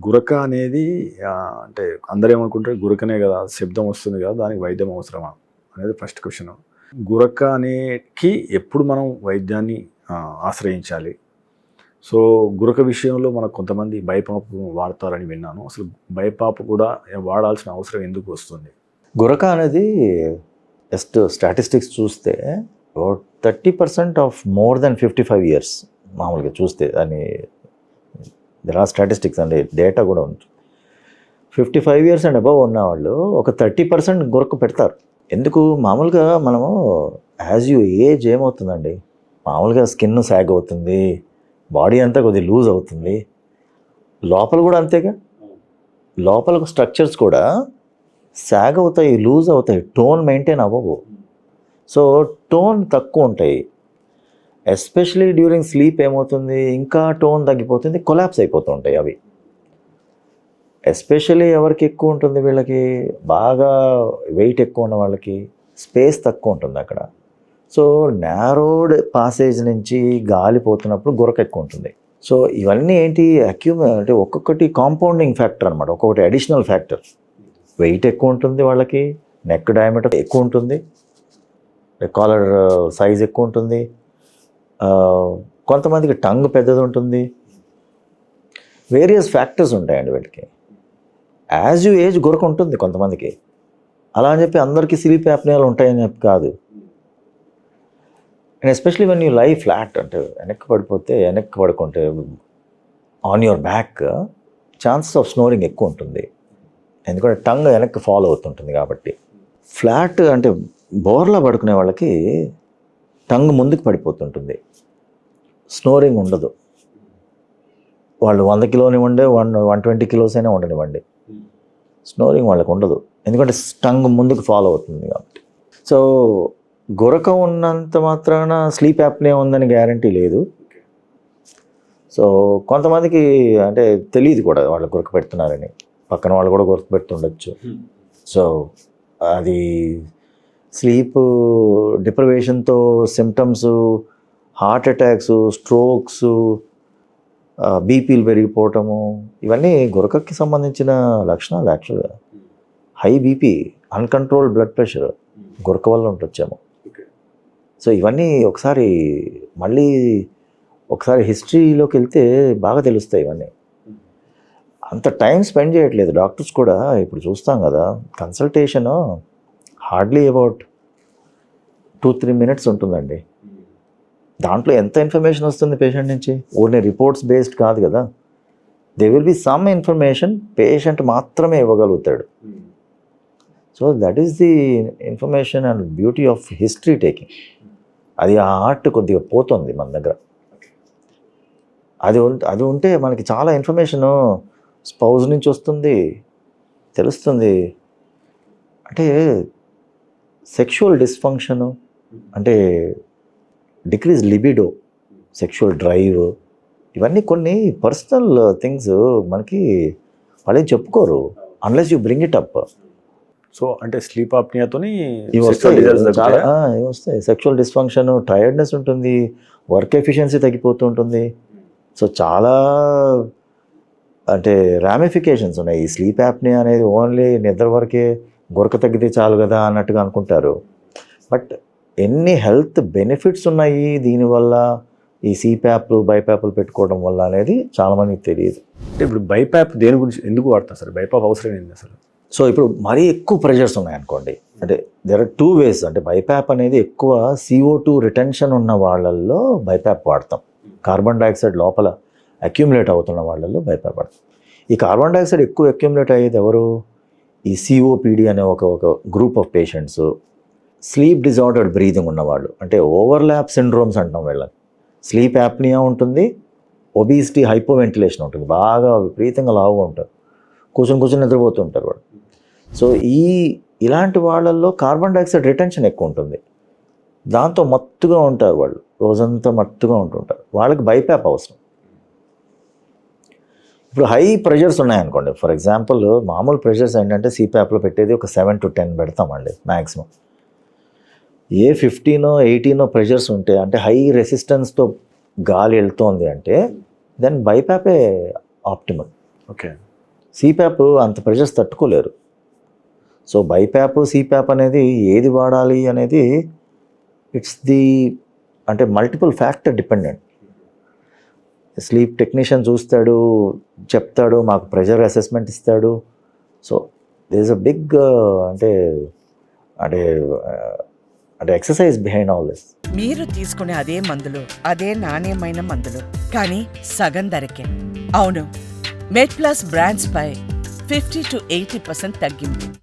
గురక అనేది అంటే అందరూ ఏమనుకుంటారు గురకనే కదా శబ్దం వస్తుంది కదా దానికి వైద్యం అవసరమా అనేది ఫస్ట్ క్వశ్చన్. గురక అనేకి ఎప్పుడు మనం వైద్యాన్ని ఆశ్రయించాలి? సో గురక విషయంలో మనకు కొంతమంది బైపాప్ వాడతారని విన్నాను. అసలు బైపాప్ కూడా వాడాల్సిన అవసరం ఎందుకు వస్తుంది? గురక అనేది జస్ట్ స్టాటిస్టిక్స్ చూస్తే 30% ఆఫ్ మోర్ దెన్ 55 years మామూలుగా చూస్తే దాన్ని దెర్ ఆర్ స్టాటిస్టిక్స్ అండి, డేటా కూడా ఉంది. 55 years అండ్ అబవ్ ఉన్నవాళ్ళు ఒక 30% గురక పెడతారు. ఎందుకు? మామూలుగా మనము యాజ్ యూ ఏజ్ ఏమవుతుందండి, మామూలుగా స్కిన్ సాగ్ అవుతుంది, బాడీ అంతా కొద్దిగా లూజ్ అవుతుంది, లోపల కూడా అంతేగా, లోపల స్ట్రక్చర్స్ కూడా సాగ్ అవుతాయి, లూజ్ అవుతాయి, టోన్ మెయింటైన్ అవ్వవు. సో టోన్ తక్కువ ఉంటాయి. ఎస్పెషలీ డ్యూరింగ్ స్లీప్ ఏమవుతుంది, ఇంకా టోన్ తగ్గిపోతుంది, కొలాప్స్ అయిపోతూ ఉంటాయి అవి. ఎస్పెషలీ ఎవరికి ఎక్కువ ఉంటుంది, వీళ్ళకి బాగా వెయిట్ ఎక్కువ ఉన్న వాళ్ళకి స్పేస్ తక్కువ ఉంటుంది అక్కడ. సో నారోడ్ పాసేజ్ నుంచి గాలి పోతున్నప్పుడు గురక ఎక్కువ ఉంటుంది. సో ఇవన్నీ ఏంటి అంటే ఒక్కొక్కటి కాంపౌండింగ్ ఫ్యాక్టర్ అనమాట, ఒక్కొక్కటి అడిషనల్ ఫ్యాక్టర్. వెయిట్ ఎక్కువ ఉంటుంది వాళ్ళకి, నెక్ డయామీటర్ ఎక్కువ ఉంటుంది, కాలర్ సైజ్ ఎక్కువ ఉంటుంది, కొంతమందికి టంగ్ పెద్దది ఉంటుంది, వేరియస్ ఫ్యాక్టర్స్ ఉంటాయండి వీళ్ళకి. యాజ్ యూ ఏజ్ గురక ఉంటుంది కొంతమందికి. అలా అని చెప్పి అందరికీ స్లీప్ యాప్నియాలు ఉంటాయని చెప్పి కాదు. అండ్ ఎస్పెషలీ వెన్ యూ లై ఫ్లాట్, అంటే వెనక్కి పడుకుంటే on your back chances of snoring ఎక్కువ ఉంటుంది, ఎందుకంటే టంగ్ వెనక్కి ఫాలో అవుతుంటుంది కాబట్టి. ఫ్లాట్ అంటే బోర్లా పడుకునే వాళ్ళకి టంగ్ ముందుకు పడిపోతుంటుంది, స్నోరింగ్ ఉండదు. వాళ్ళు 100 కిలోనివ్వండి, 120 kilos అయినా ఉండనివ్వండి, స్నోరింగ్ వాళ్ళకి ఉండదు, ఎందుకంటే టంగ్ ముందుకు ఫాలో అవుతుంది కాబట్టి. సో గురక ఉన్నంత మాత్రాన స్లీప్ యాప్నే ఉందని గ్యారంటీ లేదు. సో కొంతమందికి అంటే తెలియదు కూడా వాళ్ళు గురక పెడుతున్నారని, పక్కన వాళ్ళు కూడా గురక పెడుతుండొచ్చు. సో అది స్లీప్ డిప్రవేషన్తో సిమ్టమ్స్, హార్ట్ అటాక్స్, స్ట్రోక్స్, బీపీలు పెరిగిపోవటము, ఇవన్నీ గురకకి సంబంధించిన లక్షణాలు. యాక్చువల్గా high BP, uncontrolled blood pressure గురక వల్ల ఉంటొచ్చేమో. సో ఇవన్నీ మళ్ళీ ఒకసారి హిస్టరీలోకి వెళ్తే బాగా తెలుస్తాయి ఇవన్నీ. అంత టైం స్పెండ్ చేయట్లేదు డాక్టర్స్ కూడా. ఇప్పుడు చూస్తాం కదా, కన్సల్టేషన్ హార్డ్లీ అబౌట్ 2-3 minutes ఉంటుందండి. దాంట్లో ఎంత ఇన్ఫర్మేషన్ వస్తుంది పేషెంట్ నుంచి? ఓన్లీ రిపోర్ట్స్ బేస్డ్ కాదు కదా, they will be some information patient మాత్రమే ఇవ్వగలుగుతాడు. So that is the information and beauty of history taking. అది ఆ ఆర్ట్ కొద్దిగా పోతుంది మన దగ్గర. అది ఉంటే మనకి చాలా ఇన్ఫర్మేషను స్పౌజ్ నుంచి వస్తుంది, తెలుస్తుంది. అంటే సెక్షువల్ డిస్ఫంక్షను, అంటే డిక్రీజ్ లిబిడో, సెక్షువల్ డ్రైవ్, ఇవన్నీ కొన్ని పర్సనల్ థింగ్స్ మనకి వాళ్ళేం చెప్పుకోరు unless you bring it up. So అంటే స్లీప్ ఆప్నియాతోని ఇవి వస్తాయి. సెక్షువల్ డిస్ఫంక్షన్, టైర్డ్నెస్ ఉంటుంది, వర్క్ ఎఫిషియన్సీ తగ్గిపోతూ ఉంటుంది. సో చాలా అంటే రామిఫికేషన్స్ ఉన్నాయి. ఈ స్లీప్ యాప్నియా అనేది ఓన్లీ నిద్ర వరకే, గురక తగ్గితే చాలు కదా అన్నట్టుగా అనుకుంటారు. బట్ ఎన్ని హెల్త్ బెనిఫిట్స్ ఉన్నాయి దీనివల్ల, ఈ సిప్యాప్లు బైప్యాప్లు పెట్టుకోవడం వల్ల అనేది చాలామందికి తెలియదు. అంటే ఇప్పుడు బైప్యాప్ దేని గురించి ఎందుకు వాడతాం సార్? బైప్యాప్ అవసరం ఏంటి అసలు? సో ఇప్పుడు మరీ ఎక్కువ ప్రెషర్స్ ఉన్నాయనుకోండి, అంటే దెర్ ఆర్ 2 ways. అంటే బైప్యాప్ అనేది ఎక్కువ CO2 రిటెన్షన్ ఉన్న వాళ్ళల్లో బైప్యాప్ వాడతాం. కార్బన్ డైఆక్సైడ్ లోపల అక్యుములేట్ అవుతున్న వాళ్ళల్లో బైప్యాప్ వాడతాం. ఈ కార్బన్ డైఆక్సైడ్ ఎక్కువ అక్యుములేట్ అయ్యేది ఎవరు? ఈ COPD అనే ఒక group of patients, sleep disordered breathing ఉన్నవాళ్ళు, అంటే ఓవర్లాప్ సిండ్రోమ్స్ అంటాం వీళ్ళని. స్లీప్ యాప్నియా ఉంటుంది, ఒబిసిటీ, హైపోవెంటిలేషన్ ఉంటుంది, బాగా విపరీతంగా లావుగా ఉంటారు, కూర్చొని నిద్రపోతుంటారు వాళ్ళు. సో ఇలాంటి వాళ్ళల్లో కార్బన్ డైఆక్సైడ్ రిటెన్షన్ ఎక్కువ ఉంటుంది, దాంతో మత్తుగా ఉంటారు వాళ్ళు, రోజంతా మత్తుగా ఉంటుంటారు. వాళ్ళకి బైప్యాప్ అవసరం. ఇప్పుడు హై ప్రెషర్స్ ఉన్నాయనుకోండి, ఫర్ ఎగ్జాంపుల్ మామూలు ప్రెషర్స్ ఏంటంటే సిప్యాప్లో పెట్టేది ఒక 7 to 10 పెడతామండి మ్యాక్సిమం. ఏ 15 or 18 ప్రెషర్స్ ఉంటే, అంటే హై రెసిస్టెన్స్తో గాలి వెళ్తోంది అంటే, దెన్ బైప్యాపే ఆప్టిమల్. ఓకే. సిప్యాప్ అంత ప్రెషర్స్ తట్టుకోలేరు. సో బైప్యాప్ సిప్యాప్ అనేది ఏది వాడాలి అనేది ఇట్స్ ది అంటే multiple factor dependent. Sleep technician చూస్తాడు, చెప్తాడు, మాకు ప్రెషర్ అసెస్మెంట్ ఇస్తాడు. So there is a big అంటే అంటే అంటే ఎక్సర్సైజ్ బిహైండ్ ఆల్ దిస్. మీరు తీసుకునే అదే మందులు, అదే నాణ్యమైన మందులు, కానీ సగం ధరకే. అవును, మెడ్ ప్లస్ బ్రాండ్స్ పై 50 to 80% తగ్గింపు.